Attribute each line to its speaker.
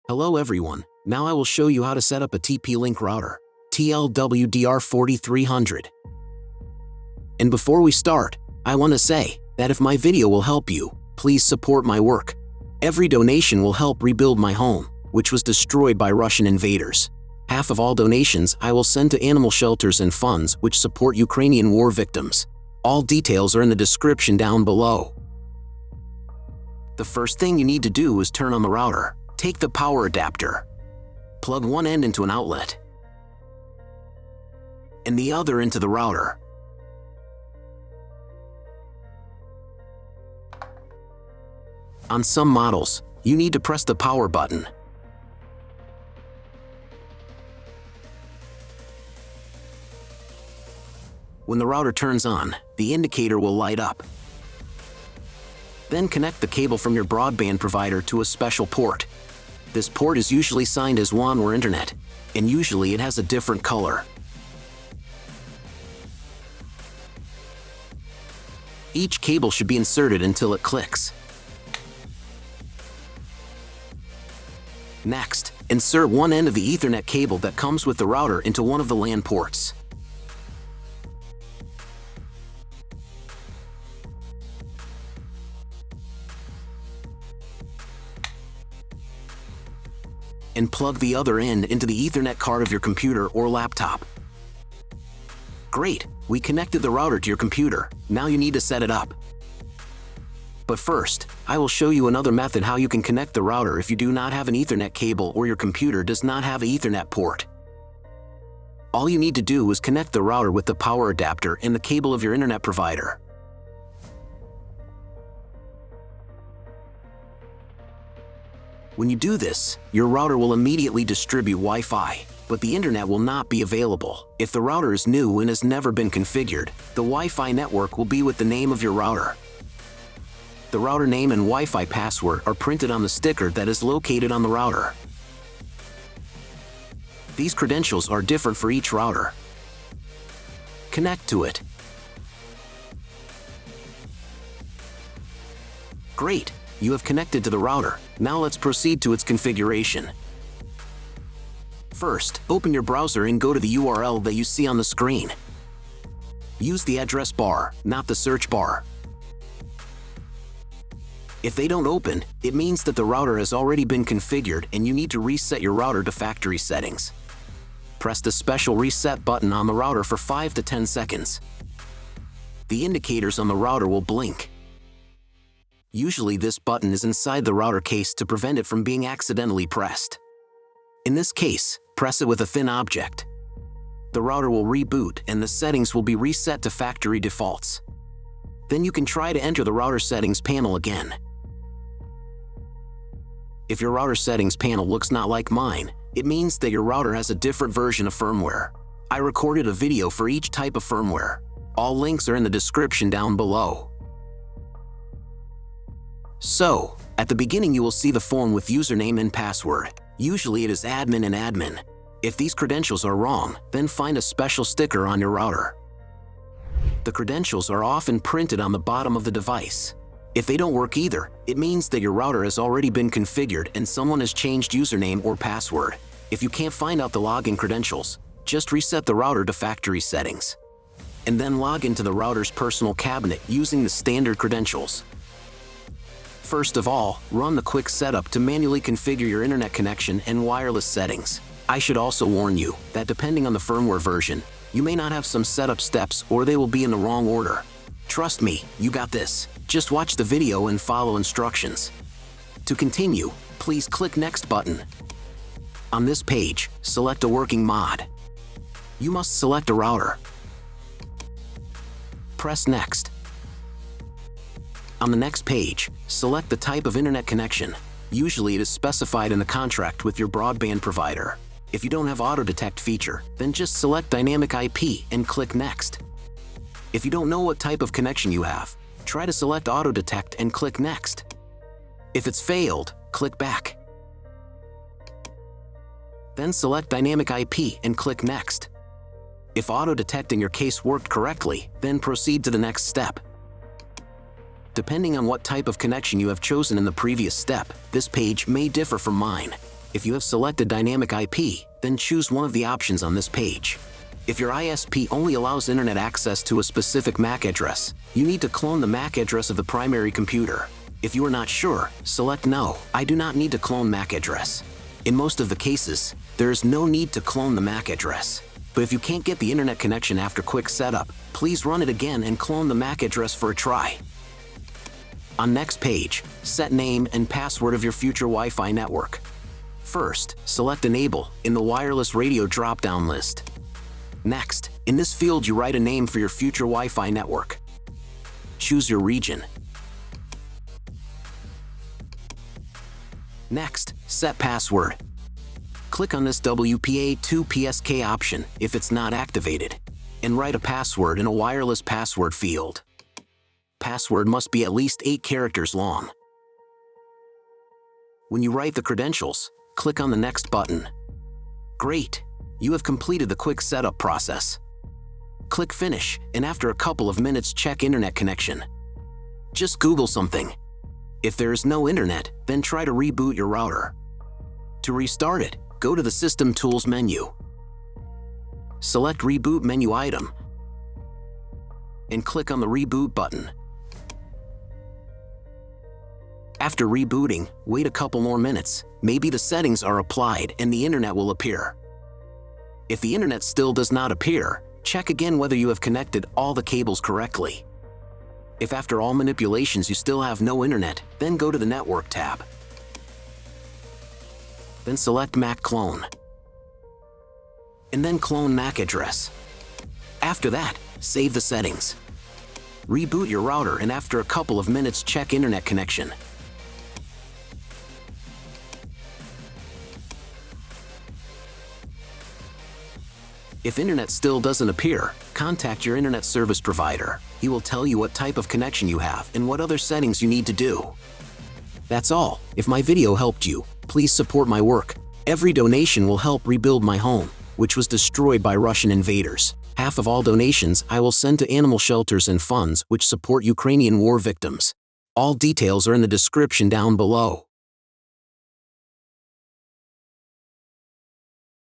Speaker 1: Hello everyone, now I will show you how to set up a TP-Link router, TL-WDR4300. And before we start, I want to say that if my video will help you, please support my work. Every donation will help rebuild my home, which was destroyed by Russian invaders. Half of all donations I will send to animal shelters and funds which support Ukrainian war victims. All details are in the description down below. The first thing you need to do is turn on the router. Take the power adapter. Plug one end into an outlet and the other into the router. On some models, you need to press the power button. When the router turns on, the indicator will light up. Then connect the cable from your broadband provider to a special port. This port is usually signed as WAN or Internet, and usually it has a different color. Each cable should be inserted until it clicks. Next, insert one end of the Ethernet cable that comes with the router into one of the LAN ports. And plug the other end into the Ethernet card of your computer or laptop. Great, we connected the router to your computer. Now you need to set it up. But first, I will show you another method how you can connect the router if you do not have an Ethernet cable or your computer does not have an Ethernet port. All you need to do is connect the router with the power adapter and the cable of your internet provider. When you do this, your router will immediately distribute Wi-Fi, but the internet will not be available. If the router is new and has never been configured, the Wi-Fi network will be with the name of your router. The router name and Wi-Fi password are printed on the sticker that is located on the router. These credentials are different for each router. Connect to it. Great! You have connected to the router. Now let's proceed to its configuration. First, open your browser and go to the URL that you see on the screen. Use the address bar, not the search bar. If they don't open, it means that the router has already been configured and you need to reset your router to factory settings. Press the special reset button on the router for 5 to 10 seconds. The indicators on the router will blink. Usually this button is inside the router case to prevent it from being accidentally pressed. In this case, press it with a thin object. The router will reboot and the settings will be reset to factory defaults. Then you can try to enter the router settings panel again. If your router settings panel looks not like mine, it means that your router has a different version of firmware. I recorded a video for each type of firmware. All links are in the description down below. So, at the beginning you will see the form with username and password. Usually it is admin and admin. If these credentials are wrong, then find a special sticker on your router. The credentials are often printed on the bottom of the device. If they don't work either, it means that your router has already been configured and someone has changed username or password. If you can't find out the login credentials, just reset the router to factory settings. And then log into the router's personal cabinet using the standard credentials. First of all, run the quick setup to manually configure your internet connection and wireless settings. I should also warn you that depending on the firmware version, you may not have some setup steps or they will be in the wrong order. Trust me, you got this. Just watch the video and follow instructions. To continue, please click Next button. On this page, select a working mod. You must select a router. Press Next. On the next page, select the type of internet connection. Usually it is specified in the contract with your broadband provider. If you don't have auto detect feature, then just select dynamic IP and click Next. If you don't know what type of connection you have, try to select auto detect and click Next. If it's failed, click back. Then select dynamic IP and click Next. If auto detect in your case worked correctly, then proceed to the next step. Depending on what type of connection you have chosen in the previous step, this page may differ from mine. If you have selected Dynamic IP, then choose one of the options on this page. If your ISP only allows internet access to a specific MAC address, you need to clone the MAC address of the primary computer. If you are not sure, select No, I do not need to clone MAC address. In most of the cases, there is no need to clone the MAC address. But if you can't get the internet connection after quick setup, please run it again and clone the MAC address for a try. On next page, set name and password of your future Wi-Fi network. First, select Enable in the wireless radio drop-down list. Next, in this field you write a name for your future Wi-Fi network. Choose your region. Next, set password. Click on this WPA2PSK option if it's not activated, and write a password in a wireless password field. Password must be at least 8 characters long. When you write the credentials, click on the Next button. Great! You have completed the quick setup process. Click Finish, and after a couple of minutes check internet connection. Just Google something. If there is no internet, then try to reboot your router. To restart it, go to the System Tools menu. Select Reboot menu item, and click on the Reboot button. After rebooting, wait a couple more minutes. Maybe the settings are applied and the internet will appear. If the internet still does not appear, check again whether you have connected all the cables correctly. If after all manipulations you still have no internet, then go to the Network tab. Then select MAC clone. And then clone MAC address. After that, save the settings. Reboot your router and after a couple of minutes check internet connection. If internet still doesn't appear, contact your internet service provider. He will tell you what type of connection you have and what other settings you need to do. That's all. If my video helped you, please support my work. Every donation will help rebuild my home, which was destroyed by Russian invaders. Half of all donations I will send to animal shelters and funds which support Ukrainian war victims. All details are in the description down below.